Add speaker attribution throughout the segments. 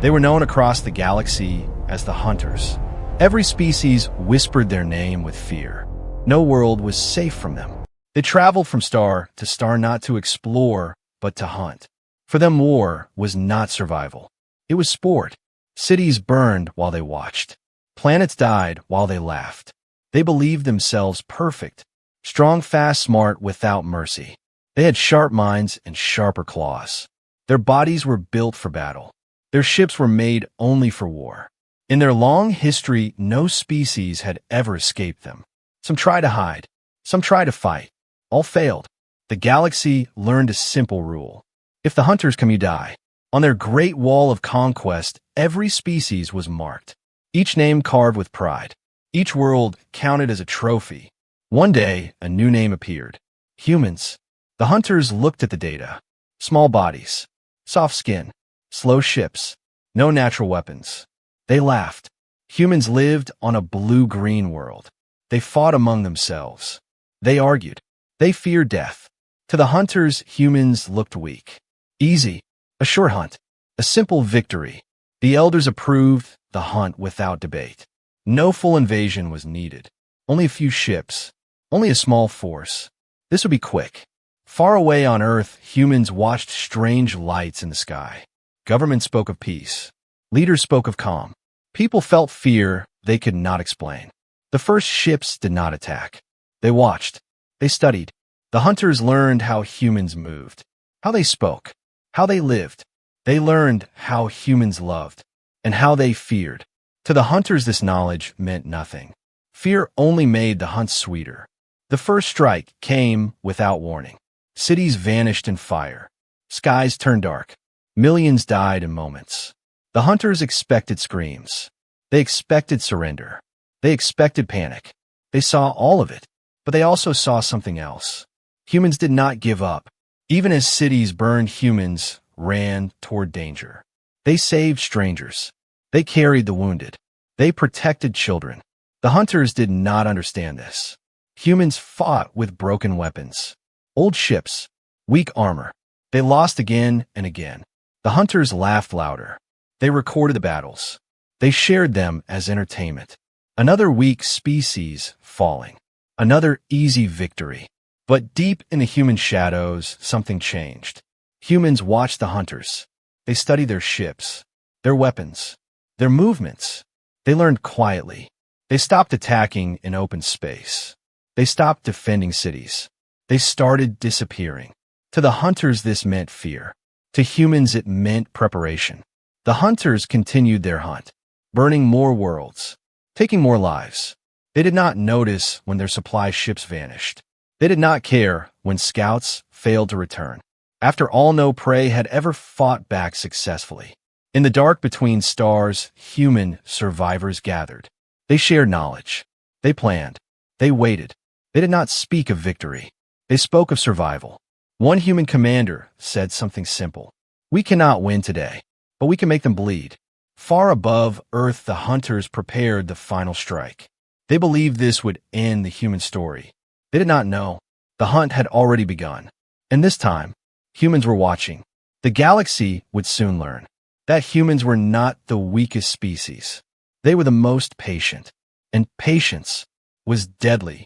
Speaker 1: They were known across the galaxy as the Hunters. Every species whispered their name with fear. No world was safe from them. They traveled from star to star not to explore, but to hunt. For them, war was not survival. It was sport. Cities burned while they watched. Planets died while they laughed. They believed themselves perfect. Strong, fast, smart, without mercy. They had sharp minds and sharper claws. Their bodies were built for battle. Their ships were made only for war. In their long history, no species had ever escaped them. Some tried to hide. Some tried to fight. All failed. The galaxy learned a simple rule. If the Hunters come, you die. On their great wall of conquest, every species was marked. Each name carved with pride. Each world counted as a trophy. One day, a new name appeared. Humans. The Hunters looked at the data. Small bodies. Soft skin. Slow ships. No natural weapons. They laughed. Humans lived on a blue-green world. They fought among themselves. They argued. They feared death. To the Hunters, humans looked weak. Easy. A short hunt. A simple victory. The elders approved the hunt without debate. No full invasion was needed. Only a few ships. Only a small force. This would be quick. Far away on Earth, humans watched strange lights in the sky. Government spoke of peace. Leaders spoke of calm. People felt fear they could not explain. The first ships did not attack. They watched. They studied. The Hunters learned how humans moved, how they spoke, how they lived. They learned how humans loved and how they feared. To the Hunters, this knowledge meant nothing. Fear only made the hunt sweeter. The first strike came without warning. Cities vanished in fire. Skies turned dark. Millions died in moments. The Hunters expected screams. They expected surrender. They expected panic. They saw all of it, but they also saw something else. Humans did not give up. Even as cities burned, humans ran toward danger. They saved strangers. They carried the wounded. They protected children. The Hunters did not understand this. Humans fought with broken weapons. Old ships. Weak armor. They lost again and again. The Hunters laughed louder. They recorded the battles. They shared them as entertainment. Another weak species falling. Another easy victory. But deep in the human shadows, something changed. Humans watched the Hunters. They studied their ships, their weapons, their movements. They learned quietly. They stopped attacking in open space. They stopped defending cities. They started disappearing. To the Hunters, this meant fear. To humans, it meant preparation. The Hunters continued their hunt, burning more worlds, taking more lives. They did not notice when their supply ships vanished. They did not care when scouts failed to return. After all, no prey had ever fought back successfully. In the dark between stars, human survivors gathered. They shared knowledge. They planned. They waited. They did not speak of victory. They spoke of survival. One human commander said something simple. We cannot win today, but we can make them bleed. Far above Earth, the Hunters prepared the final strike. They believed this would end the human story. They did not know. The hunt had already begun. And this time, humans were watching. The galaxy would soon learn that humans were not the weakest species. They were the most patient. And patience was deadly.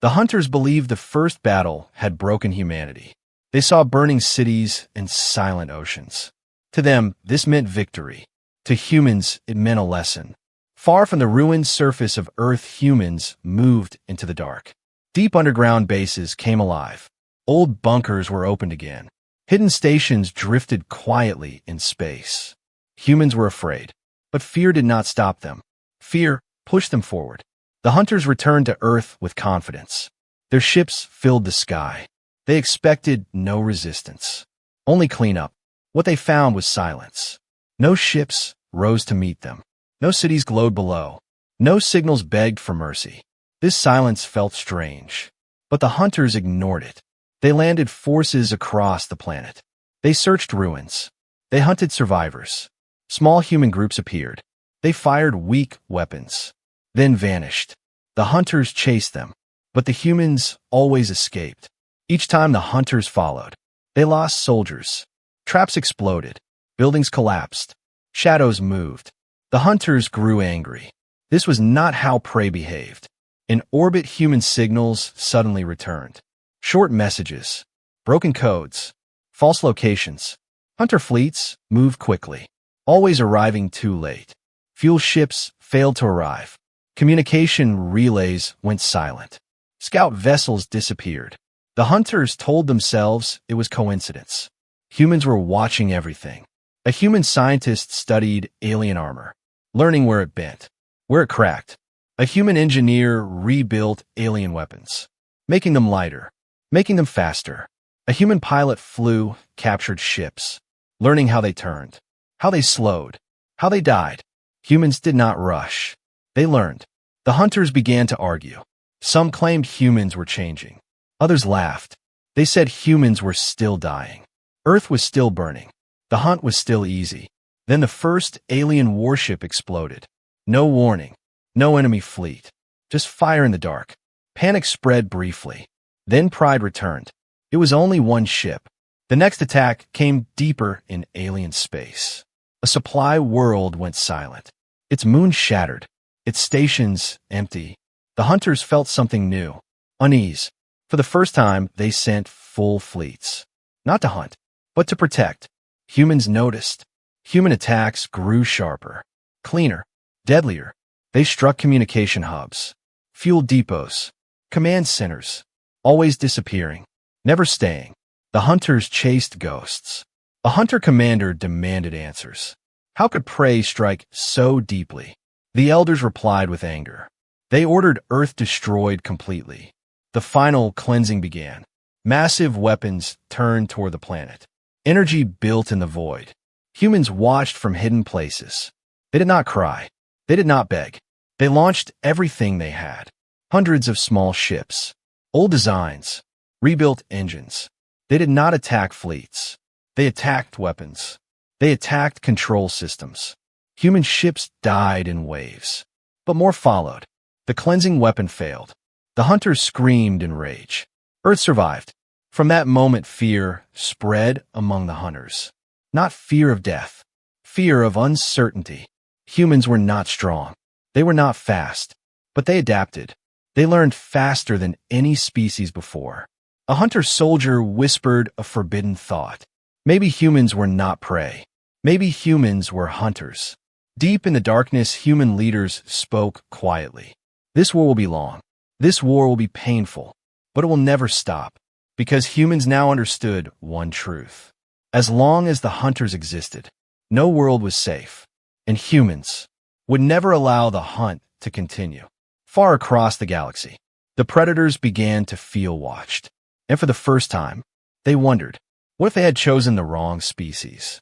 Speaker 1: The Hunters believed the first battle had broken humanity. They saw burning cities and silent oceans. To them, this meant victory. To humans, it meant a lesson. Far from the ruined surface of Earth, humans moved into the dark. Deep underground bases came alive. Old bunkers were opened again. Hidden stations drifted quietly in space. Humans were afraid, but fear did not stop them. Fear pushed them forward. The Hunters returned to Earth with confidence. Their ships filled the sky. They expected no resistance, only cleanup. What they found was silence. No ships rose to meet them. No cities glowed below. No signals begged for mercy. This silence felt strange, but the Hunters ignored it. They landed forces across the planet. They searched ruins. They hunted survivors. Small human groups appeared. They fired weak weapons, then vanished. The Hunters chased them, but the humans always escaped. Each time the Hunters followed, they lost soldiers. Traps exploded. Buildings collapsed. Shadows moved. The hunters grew angry. This was not how prey behaved. In orbit, human signals suddenly returned. Short messages, broken codes, false locations. Hunter fleets moved quickly, always arriving too late. Fuel ships failed to arrive. Communication relays went silent. Scout vessels disappeared. The hunters told themselves it was coincidence. Humans were watching everything. A human scientist studied alien armor, learning where it bent, where it cracked. A human engineer rebuilt alien weapons, making them lighter, making them faster. A human pilot flew, captured ships, learning how they turned, how they slowed, how they died. Humans did not rush. They learned. The hunters began to argue. Some claimed humans were changing. Others laughed. They said humans were still dying. Earth was still burning. The hunt was still easy. Then the first alien warship exploded. No warning. No enemy fleet. Just fire in the dark. Panic spread briefly. Then pride returned. It was only one ship. The next attack came deeper in alien space. A supply world went silent. Its moon shattered. Its stations empty. The hunters felt something new. Unease. For the first time, they sent full fleets. Not to hunt, but to protect. Humans noticed. Human attacks grew sharper, cleaner, deadlier. They struck communication hubs, fuel depots, command centers, always disappearing, never staying. The hunters chased ghosts. A hunter commander demanded answers. How could prey strike so deeply? The elders replied with anger. They ordered Earth destroyed completely. The final cleansing began. Massive weapons turned toward the planet. Energy built in the void. Humans watched from hidden places. They did not cry. They did not beg. They launched everything they had. Hundreds of small ships. Old designs. Rebuilt engines. They did not attack fleets. They attacked weapons. They attacked control systems. Human ships died in waves. But more followed. The cleansing weapon failed. The hunters screamed in rage. Earth survived. From that moment, fear spread among the hunters. Not fear of death. Fear of uncertainty. Humans were not strong. They were not fast. But they adapted. They learned faster than any species before. A hunter-soldier whispered a forbidden thought. Maybe humans were not prey. Maybe humans were hunters. Deep in the darkness, human leaders spoke quietly. This war will be long. This war will be painful. But it will never stop. Because humans now understood one truth. As long as the hunters existed, no world was safe. And humans would never allow the hunt to continue. Far across the galaxy, the predators began to feel watched. And for the first time, they wondered, what if they had chosen the wrong species?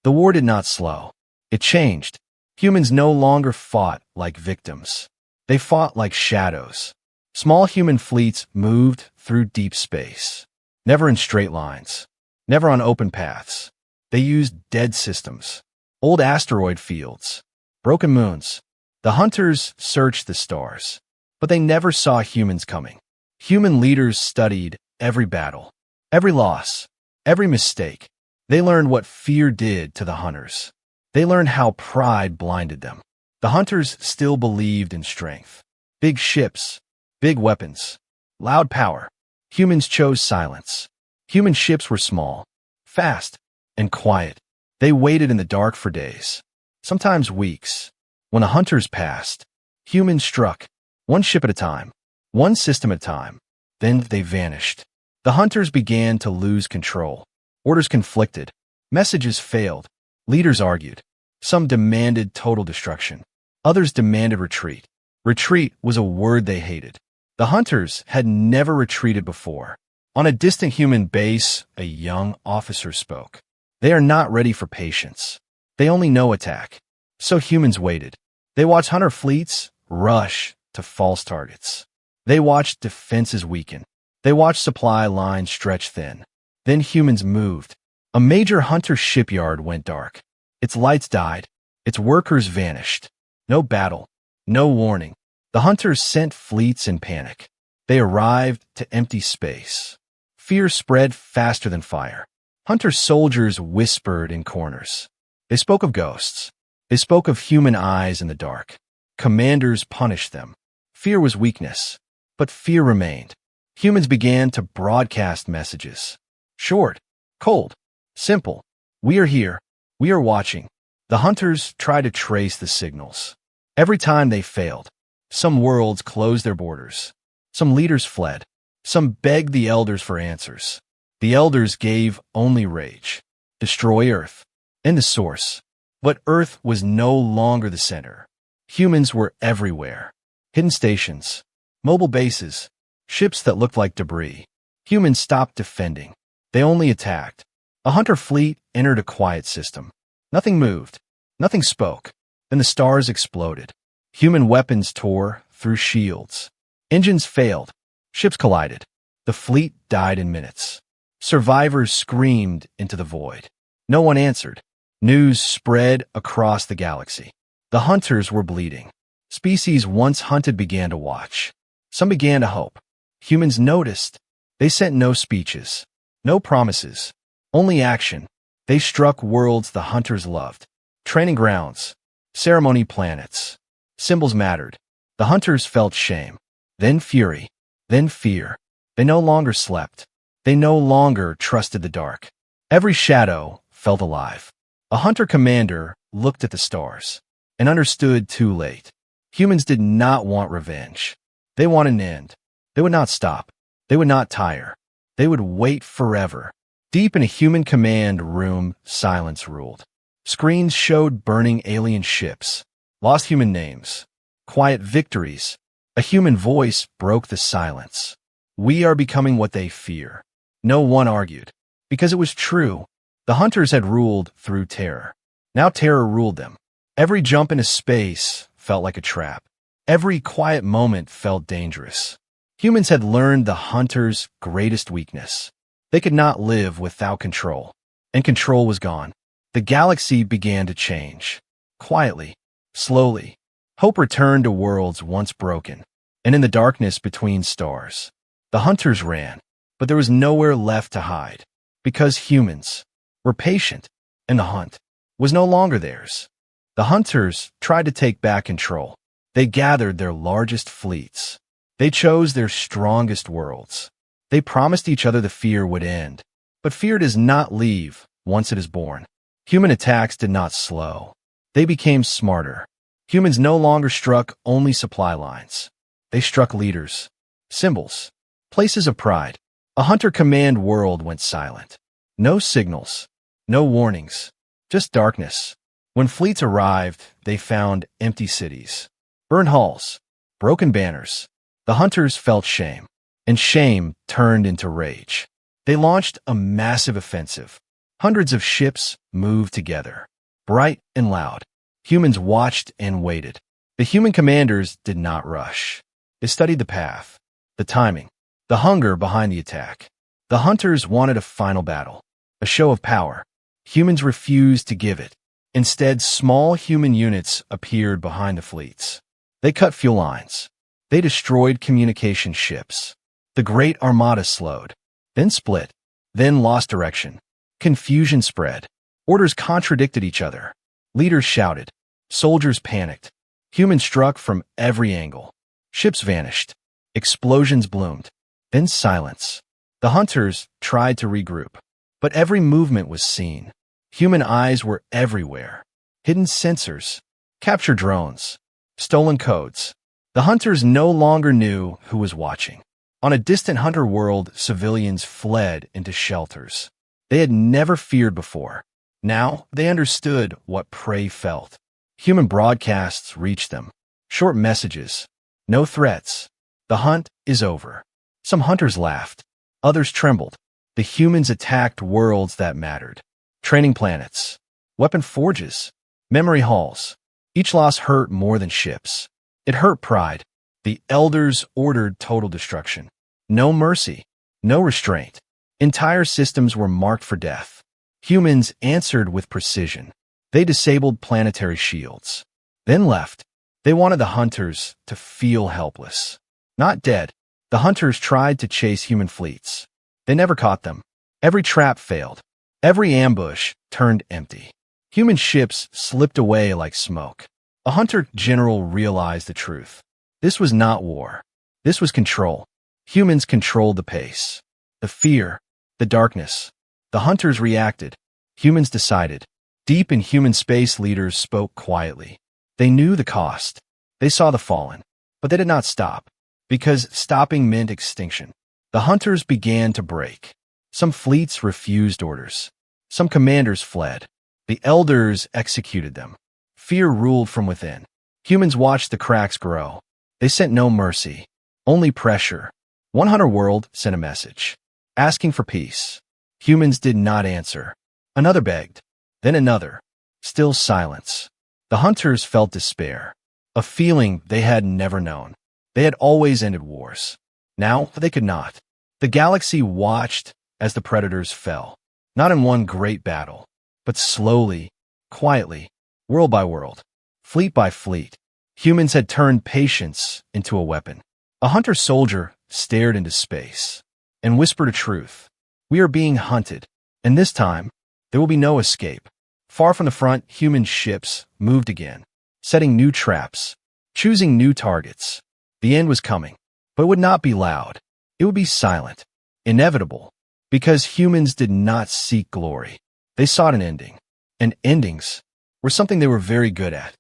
Speaker 1: The war did not slow. It changed. Humans no longer fought like victims. They fought like shadows. Small human fleets moved through deep space. Never in straight lines. Never on open paths. They used dead systems. Old asteroid fields. Broken moons. The hunters searched the stars. But they never saw humans coming. Human leaders studied every battle. Every loss. Every mistake. They learned what fear did to the hunters. They learned how pride blinded them. The hunters still believed in strength. Big ships. Big weapons. Loud power. Humans chose silence. Human ships were small, fast, and quiet. They waited in the dark for days, sometimes weeks. When the hunters passed, humans struck, one ship at a time, one system at a time. Then they vanished. The hunters began to lose control. Orders conflicted. Messages failed. Leaders argued. Some demanded total destruction. Others demanded retreat. Retreat was a word they hated. The hunters had never retreated before. On a distant human base, a young officer spoke. They are not ready for patience. They only know attack. So humans waited. They watched hunter fleets rush to false targets. They watched defenses weaken. They watched supply lines stretch thin. Then humans moved. A major hunter shipyard went dark. Its lights died. Its workers vanished. No battle. No warning. The hunters sent fleets in panic. They arrived to empty space. Fear spread faster than fire. Hunter soldiers whispered in corners. They spoke of ghosts. They spoke of human eyes in the dark. Commanders punished them. Fear was weakness, but fear remained. Humans began to broadcast messages. Short, cold, simple. We are here. We are watching. The hunters tried to trace the signals. Every time they failed, some worlds closed their borders. Some leaders fled. Some begged the elders for answers. The elders gave only rage. Destroy Earth. End the source. But Earth was no longer the center. Humans were everywhere. Hidden stations, mobile bases, ships that looked like debris. Humans stopped defending. They only attacked. A hunter fleet entered a quiet system. Nothing moved. Nothing spoke. Then the stars exploded. Human weapons tore through shields. Engines failed. Ships collided. The fleet died in minutes. Survivors screamed into the void. No one answered. News spread across the galaxy. The hunters were bleeding. Species once hunted began to watch. Some began to hope. Humans noticed. They sent no speeches, no promises, only action. They struck worlds the hunters loved. Training grounds, ceremony planets. Symbols mattered. The hunters felt shame, then fury, then fear. They no longer slept. They no longer trusted the dark. Every shadow felt alive. A hunter commander looked at the stars and understood too late. Humans did not want revenge. They wanted an end. They would not stop. They would not tire. They would wait forever. Deep in a human command room, silence ruled. Screens showed burning alien ships, lost human names, quiet victories. A human voice broke the silence. We are becoming what they fear. No one argued, because it was true. The hunters had ruled through terror. Now terror ruled them. Every jump into space felt like a trap. Every quiet moment felt dangerous. Humans had learned the hunter's greatest weakness. They could not live without control, and control was gone. The galaxy began to change. Quietly, slowly, hope returned to worlds once broken, and in the darkness between stars, the hunters ran, but there was nowhere left to hide, because humans were patient, and the hunt was no longer theirs. The hunters tried to take back control. They gathered their largest fleets. They chose their strongest worlds. They promised each other the fear would end. But fear does not leave once it is born. Human attacks did not slow. They became smarter. Humans no longer struck only supply lines. They struck leaders, symbols, places of pride. A hunter command world went silent. No signals, no warnings, just darkness. When fleets arrived, they found empty cities, burned halls, broken banners. The hunters felt shame, and shame turned into rage. They launched a massive offensive. Hundreds of ships moved together, bright and loud. Humans watched and waited. The human commanders did not rush. They studied the path, the timing, the hunger behind the attack. The hunters wanted a final battle, a show of power. Humans refused to give it. Instead, small human units appeared behind the fleets. They cut fuel lines. They destroyed communication ships. The Great Armada slowed, then split, then lost direction. Confusion spread. Orders contradicted each other. Leaders shouted. Soldiers panicked. Humans struck from every angle. Ships vanished. Explosions bloomed. Then silence. The hunters tried to regroup, but every movement was seen. Human eyes were everywhere. Hidden sensors, capture drones, stolen codes. The hunters no longer knew who was watching. On a distant hunter world, civilians fled into shelters they had never feared before. Now they understood what prey felt. Human broadcasts reached them. Short messages. No threats. The hunt is over. Some hunters laughed. Others trembled. The humans attacked worlds that mattered. Training planets. Weapon forges. Memory halls. Each loss hurt more than ships. It hurt pride. The elders ordered total destruction. No mercy. No restraint. Entire systems were marked for death. Humans answered with precision. They disabled planetary shields, then left. They wanted the hunters to feel helpless, not dead. The hunters tried to chase human fleets. They never caught them. Every trap failed. Every ambush turned empty. Human ships slipped away like smoke. A hunter general realized the truth. This was not war. This was control. Humans controlled the pace. The fear, the darkness. The hunters reacted. Humans decided. Deep in human space, leaders spoke quietly. They knew the cost. They saw the fallen. But they did not stop. Because stopping meant extinction. The hunters began to break. Some fleets refused orders. Some commanders fled. The elders executed them. Fear ruled from within. Humans watched the cracks grow. They sent no mercy, only pressure. One hunter world sent a message, asking for peace. Humans did not answer. Another begged, then another. Still silence. The hunters felt despair, a feeling they had never known. They had always ended wars. Now they could not. The galaxy watched as the predators fell, not in one great battle, but slowly, quietly, world by world, fleet by fleet. Humans had turned patience into a weapon. A hunter-soldier stared into space and whispered a truth. We are being hunted, and this time, there will be no escape. Far from the front, human ships moved again, setting new traps, choosing new targets. The end was coming, but it would not be loud. It would be silent, inevitable, because humans did not seek glory. They sought an ending, and endings were something they were very good at.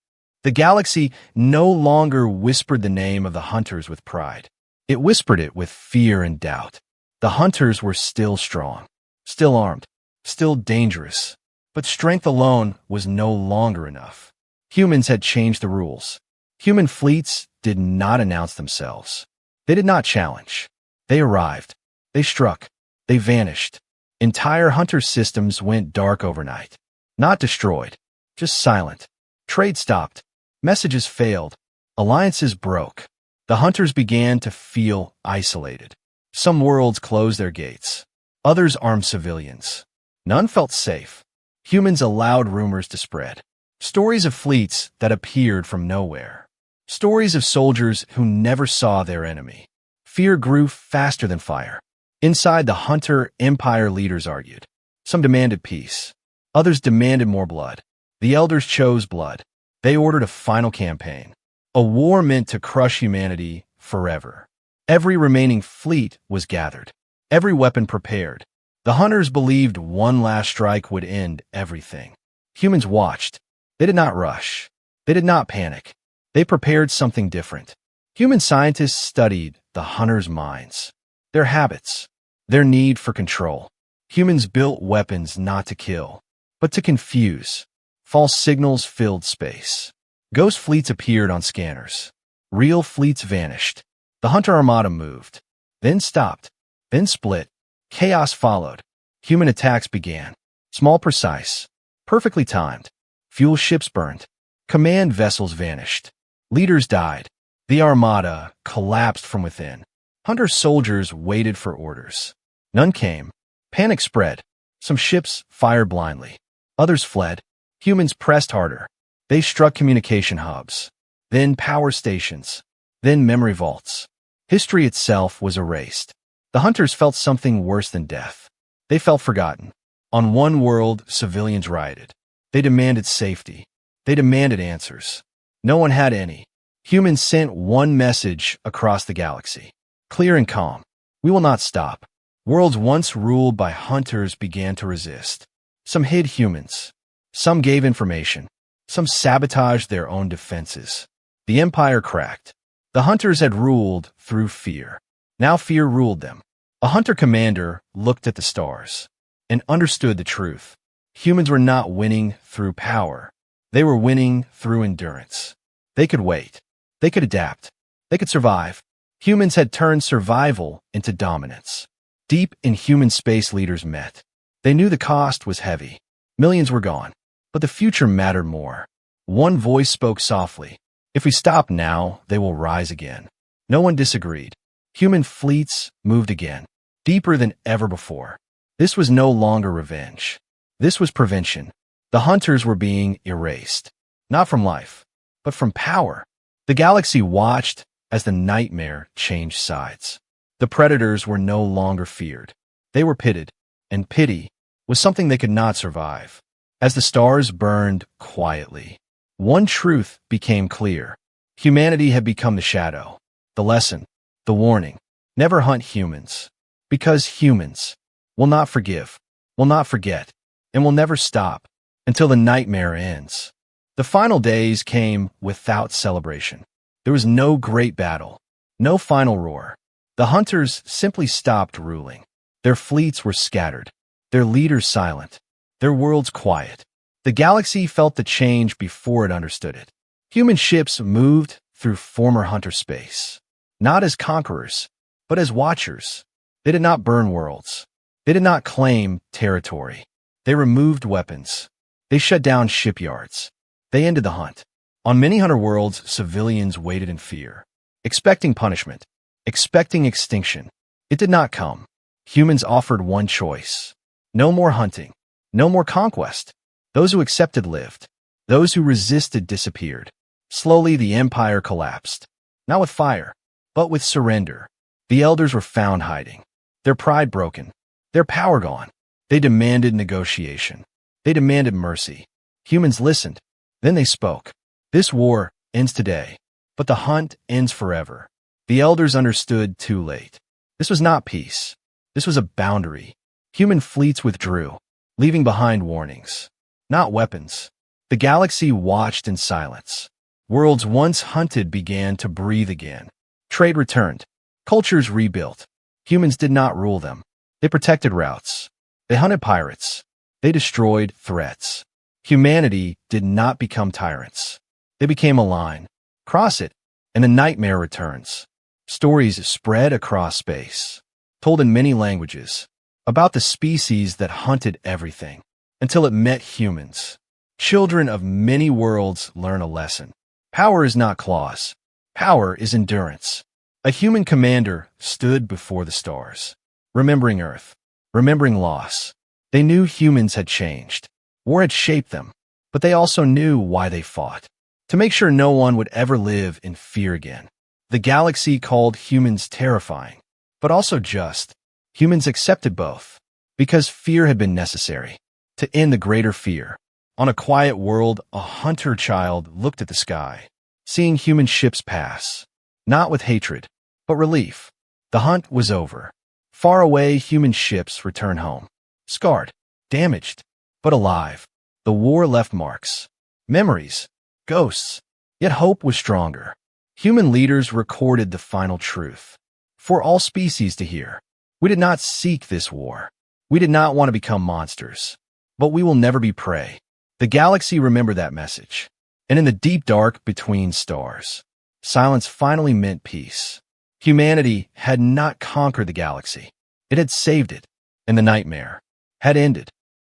Speaker 1: The galaxy no longer whispered the name of the hunters with pride. It whispered it with fear and doubt. The hunters were still strong, still armed, still dangerous. But strength alone was no longer enough. Humans had changed the rules. Human fleets did not announce themselves. They did not challenge. They arrived. They struck. They vanished. Entire hunter systems went dark overnight. Not destroyed, just silent. Trade stopped. Messages failed. Alliances broke. The hunters began to feel isolated. Some worlds closed their gates. Others armed civilians. None felt safe. Humans allowed rumors to spread. Stories of fleets that appeared from nowhere. Stories of soldiers who never saw their enemy. Fear grew faster than fire. Inside the hunter empire, leaders argued. Some demanded peace. Others demanded more blood. The elders chose blood. They ordered a final campaign. A war meant to crush humanity forever. Every remaining fleet was gathered. Every weapon prepared. The hunters believed one last strike would end everything. Humans watched. They did not rush. They did not panic. They prepared something different. Human scientists studied the hunters' minds, their habits, their need for control. Humans built weapons not to kill, but to confuse. False signals filled space. Ghost fleets appeared on scanners. Real fleets vanished. The hunter armada moved, then stopped, then split. Chaos followed. Human attacks began. Small, precise, perfectly timed. Fuel ships burned. Command vessels vanished. Leaders died. The armada collapsed from within. Hunter soldiers waited for orders. None came. Panic spread. Some ships fired blindly. Others fled. Humans pressed harder. They struck communication hubs, then power stations, then memory vaults. History itself was erased. The hunters felt something worse than death. They felt forgotten. On one world, civilians rioted. They demanded safety. They demanded answers. No one had any. Humans sent one message across the galaxy, clear and calm. We will not stop. Worlds once ruled by hunters began to resist. Some hid humans. Some gave information. Some sabotaged their own defenses. The empire cracked. The hunters had ruled through fear. Now fear ruled them. A hunter commander looked at the stars and understood the truth. Humans were not winning through power. They were winning through endurance. They could wait. They could adapt. They could survive. Humans had turned survival into dominance. Deep in human space, leaders met. They knew the cost was heavy. Millions were gone. But the future mattered more. One voice spoke softly. If we stop now, they will rise again. No one disagreed. Human fleets moved again, deeper than ever before. This was no longer revenge. This was prevention. The hunters were being erased, not from life, but from power. The galaxy watched as the nightmare changed sides. The predators were no longer feared. They were pitted, and pity was something they could not survive. As the stars burned quietly, one truth became clear. Humanity had become the shadow, the lesson, the warning. Never hunt humans, because humans will not forgive, will not forget, and will never stop until the nightmare ends. The final days came without celebration. There was no great battle, no final roar. The hunters simply stopped ruling. Their fleets were scattered, their leaders silent, their worlds quiet. The galaxy felt the change before it understood it. Human ships moved through former hunter space, not as conquerors, but as watchers. They did not burn worlds. They did not claim territory. They removed weapons. They shut down shipyards. They ended the hunt. On many hunter worlds, civilians waited in fear, expecting punishment, expecting extinction. It did not come. Humans offered one choice. No more hunting. No more conquest. Those who accepted lived. Those who resisted disappeared. Slowly, the empire collapsed. Not with fire, but with surrender. The elders were found hiding, their pride broken, their power gone. They demanded negotiation. They demanded mercy. Humans listened. Then they spoke. This war ends today, but the hunt ends forever. The elders understood too late. This was not peace. This was a boundary. Human fleets withdrew, leaving behind warnings, not weapons. The galaxy watched in silence. Worlds once hunted began to breathe again. Trade returned. Cultures rebuilt. Humans did not rule them. They protected routes. They hunted pirates. They destroyed threats. Humanity did not become tyrants. They became a line. Cross it, and the nightmare returns. Stories spread across space, told in many languages, about the species that hunted everything, until it met humans. Children of many worlds learn a lesson. Power is not claws. Power is endurance. A human commander stood before the stars, remembering Earth, remembering loss. They knew humans had changed. War had shaped them, but they also knew why they fought. To make sure no one would ever live in fear again. The galaxy called humans terrifying, but also just. Humans accepted both, because fear had been necessary to end the greater fear. On a quiet world, a hunter child looked at the sky, seeing human ships pass, not with hatred, but relief. The hunt was over. Far away, human ships returned home, scarred, damaged, but alive. The war left marks, memories, ghosts, yet hope was stronger. Human leaders recorded the final truth for all species to hear. We did not seek this war. We did not want to become monsters, but we will never be prey. The galaxy remembered that message. And in the deep dark between stars, silence finally meant peace. Humanity had not conquered the galaxy. It had saved it, and the nightmare had ended.